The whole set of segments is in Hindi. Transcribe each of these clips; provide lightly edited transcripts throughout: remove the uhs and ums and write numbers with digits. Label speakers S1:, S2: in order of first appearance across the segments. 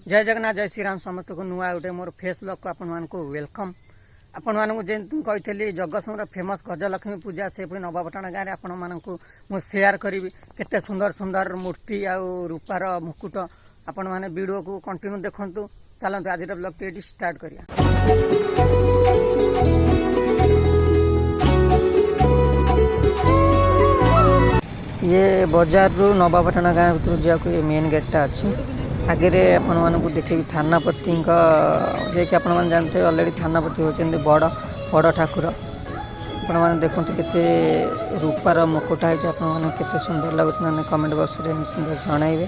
S1: जय जगन्नाथ जय श्री राम समस्त को नुआ गोटे मोर फेस ब्लॉग को आपण मानक वेलकम। आपण मानक जेहेतु कही जगतसिंहपुर फेमस गजलक्ष्मी पूजा से पुणी नवापटना गाँव में आपण मानक मु शेयर करी केते सुंदर सुंदर मूर्ति आ रूपार मुकुट आपण माने वीडियो को कंटिन्यू देखंतु। चलते आज ब्लॉग टी स्टार्ट करिया। ये बाजार रु नवापटना गाँव भर जाको ये मेन गेटा अच्छी आगे आपण मानक देखे थानापति जे कि आपण जानते अलरेडी थानापति होती बड़ बड़ ठाकुर आपण मैंने देखते केते रूपार मुकुटा है केते सुंदर लगुच ना कमेंट बॉक्स रे सुंदर जणाइबे।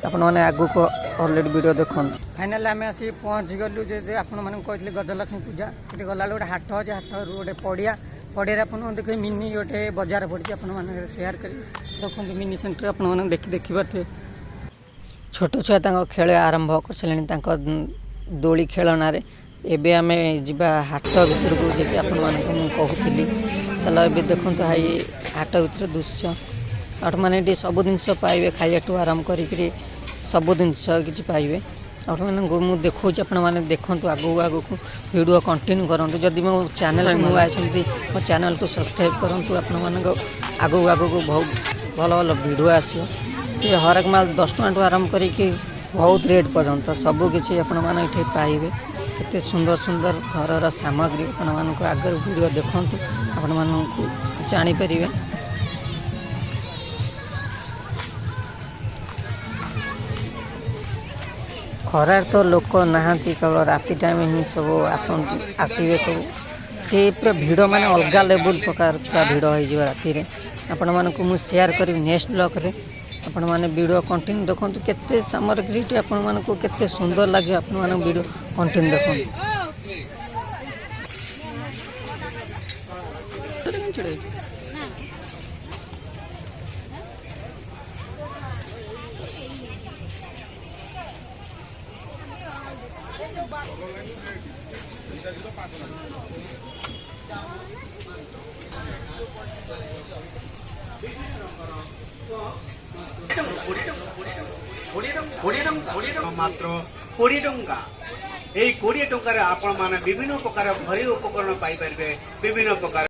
S1: आपण मैंने आगु को अलरेडी वीडियो देखते फाइनाल आम आसी पहुँच गलु जे आपण मैंने कहते गजलक्ष्मी पूजा ये गला गोटे हाट अच्छे हाट गोटे पड़िया पड़िया आप देखे मिनी गोटे बजार पड़ी आपने सेयार कर देखते मिनी सेंटर आप देखिए छोट छुआ खेल आरंभ कर सारे दोली खेलनारे एबे आमे जिबा हाट भीतर को जे आपण मानक मु कहूली चलो ए देखो हाई हाट भीतर दृश्य आठ मैंने सब जिनस पाइबे खाइटू आराम करी सब जिनस कि पाइबे आठ मैंने मुझे देखा आपण मैंने देखूँ आगू आगू को वीडियो कंटिन्यू करूँ जदि मो चैनल नुआ आसती मो चैनल को सब्सक्राइब करूँ आपण मानक आगू आगू को बहुत भल भल वीडियो आसो हरक माल 10 टଙ୍କା आरम्भ करी बहुत रेट पर्यंत सबकि आपण मैंने पाइबे केते सुंदर सुंदर घर सामग्री आपण मानक आगे वीडियो देखूँ आपण मानक जानीपर। खरार तो लोक नहांती केवल राति टाइम ही सब आसवे सब पूरा भिड़ माने अलग लेवल प्रकार पूरा भिड़ हो राति आपण मानक मु शेयर करी नेक्स्ट ब्लॉग रे आपण माने वीडियो कंटिन्यू देखो केते सामग्री आपण मानक केते सुंदर लगे आपण मानक वीडियो कंटिन्यू देखो।
S2: मात्र 20 टंका এই 20 टंकार आपण माने विभिन्न प्रकार घरे उपकरण पाई परबे विभिन्न प्रकार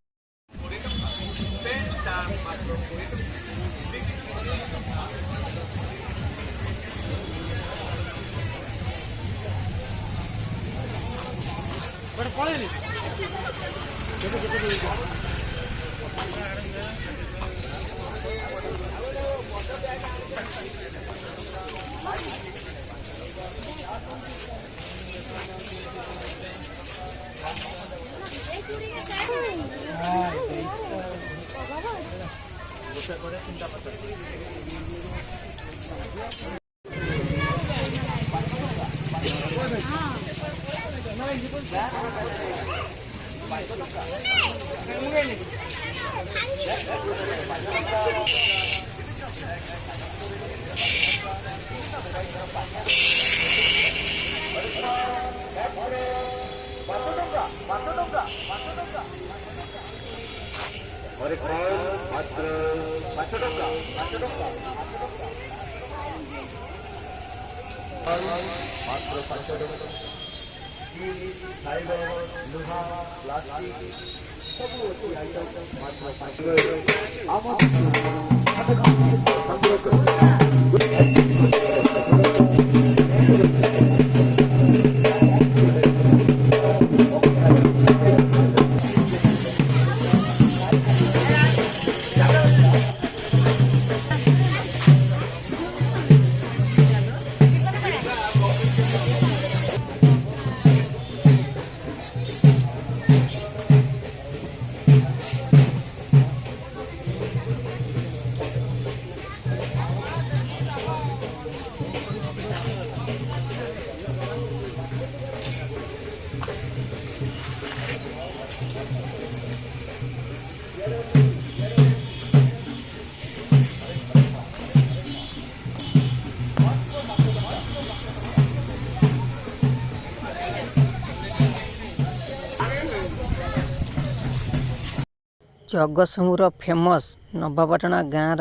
S1: जगतसिंहपुर फेमस नवापटना गाँव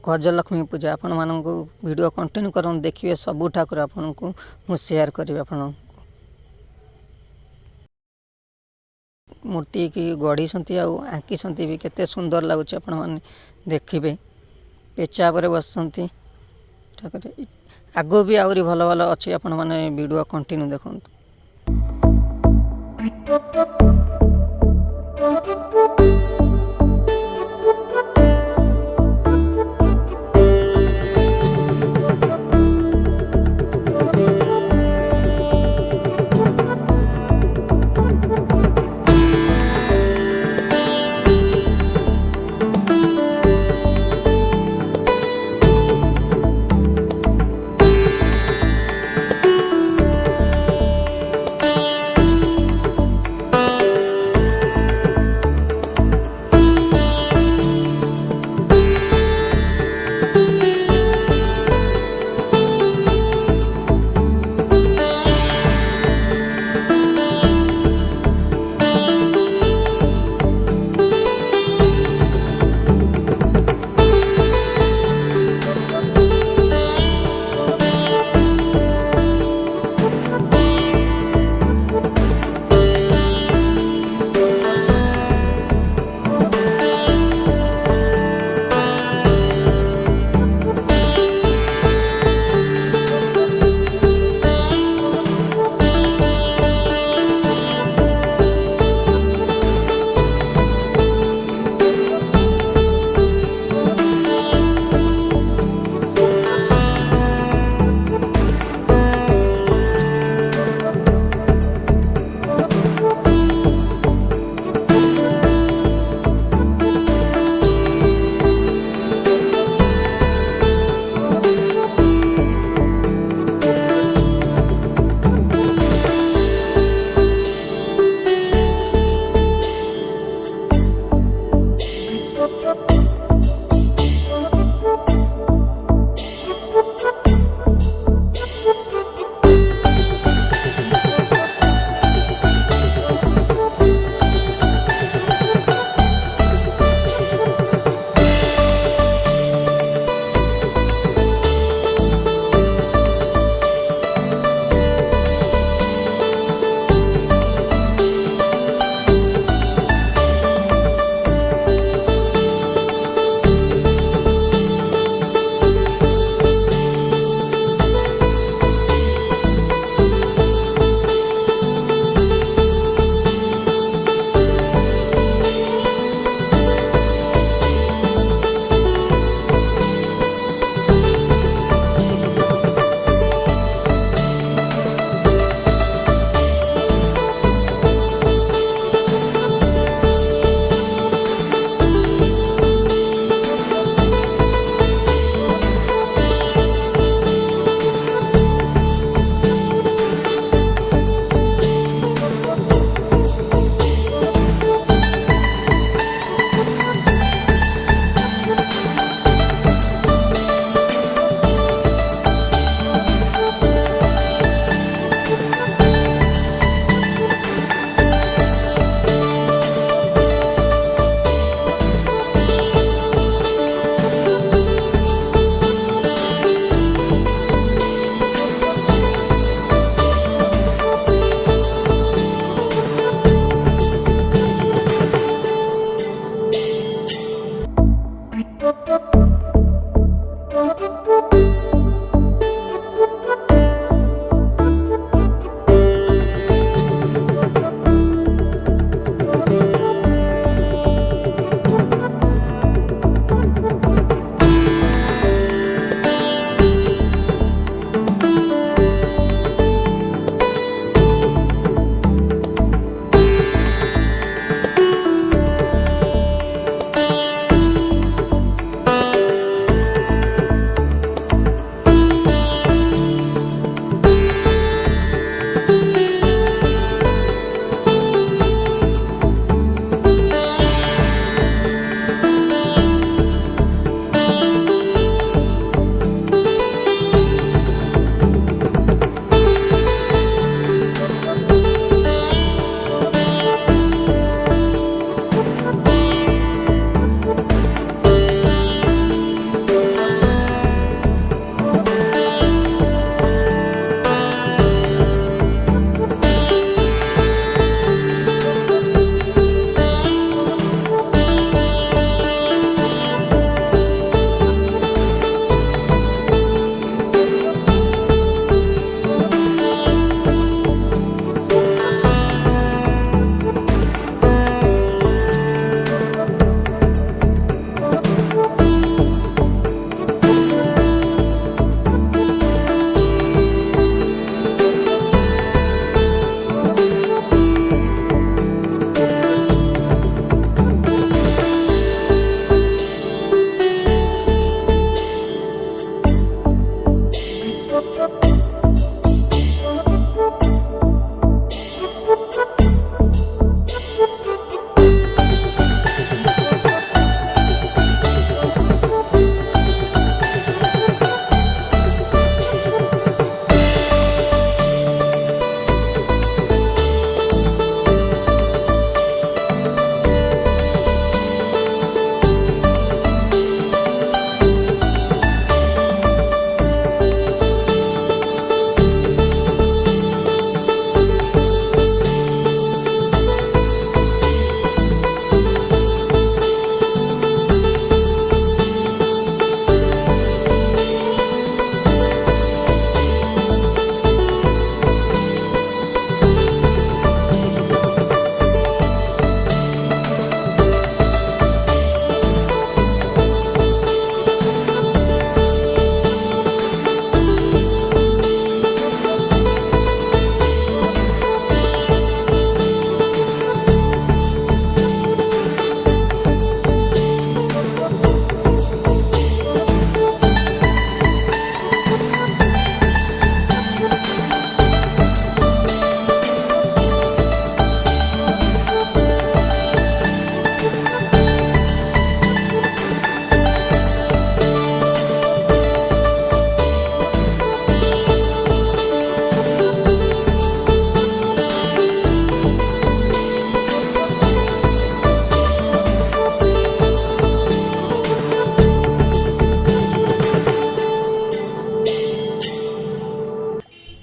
S1: गजलक्ष्मी पूजा आपण मानक वीडियो कंटिन्यू कर देखिए सबू ठाकुर आपन को मु शेयर करी आपण मूर्ति की गढ़ी आंकी भी केते सुंदर लगुच आपण मैंने देखिए पेचा पर बस आगो भी आहरी भल भल अच्छी आपण मैंने वीडियो कंटिन्यू देखु।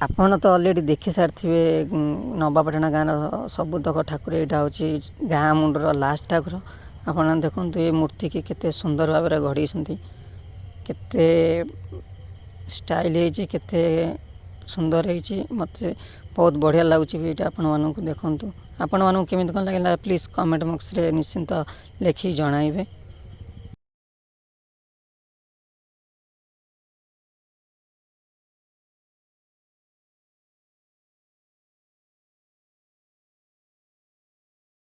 S1: ଆପଣ ତ ଅଲରେଡ଼ି ଦେଖି ସାରିଥିବେ ନବାପାଟଣା ଗାଁର ସବୁତକ ଠାକୁର। ଏଇଟା ହେଉଛି ଗାଁ ମୁଣ୍ଡର ଲାଷ୍ଟ ଠାକୁର। ଆପଣ ଦେଖନ୍ତୁ ଏ ମୂର୍ତ୍ତିକି କେତେ ସୁନ୍ଦର ଭାବରେ ଗଢ଼ିଛନ୍ତି, କେତେ ଷ୍ଟାଇଲ୍ ହେଇଛି, କେତେ ସୁନ୍ଦର ହେଇଛି। ମୋତେ ବହୁତ ବଢ଼ିଆ ଲାଗୁଛି ବି ଏଇଟା ଆପଣମାନଙ୍କୁ। ଦେଖନ୍ତୁ ଆପଣମାନଙ୍କୁ କେମିତି କ'ଣ ଲାଗିଲା ପ୍ଲିଜ୍ କମେଣ୍ଟ ବକ୍ସରେ ନିଶ୍ଚିନ୍ତ ଲେଖିକି ଜଣାଇବେ।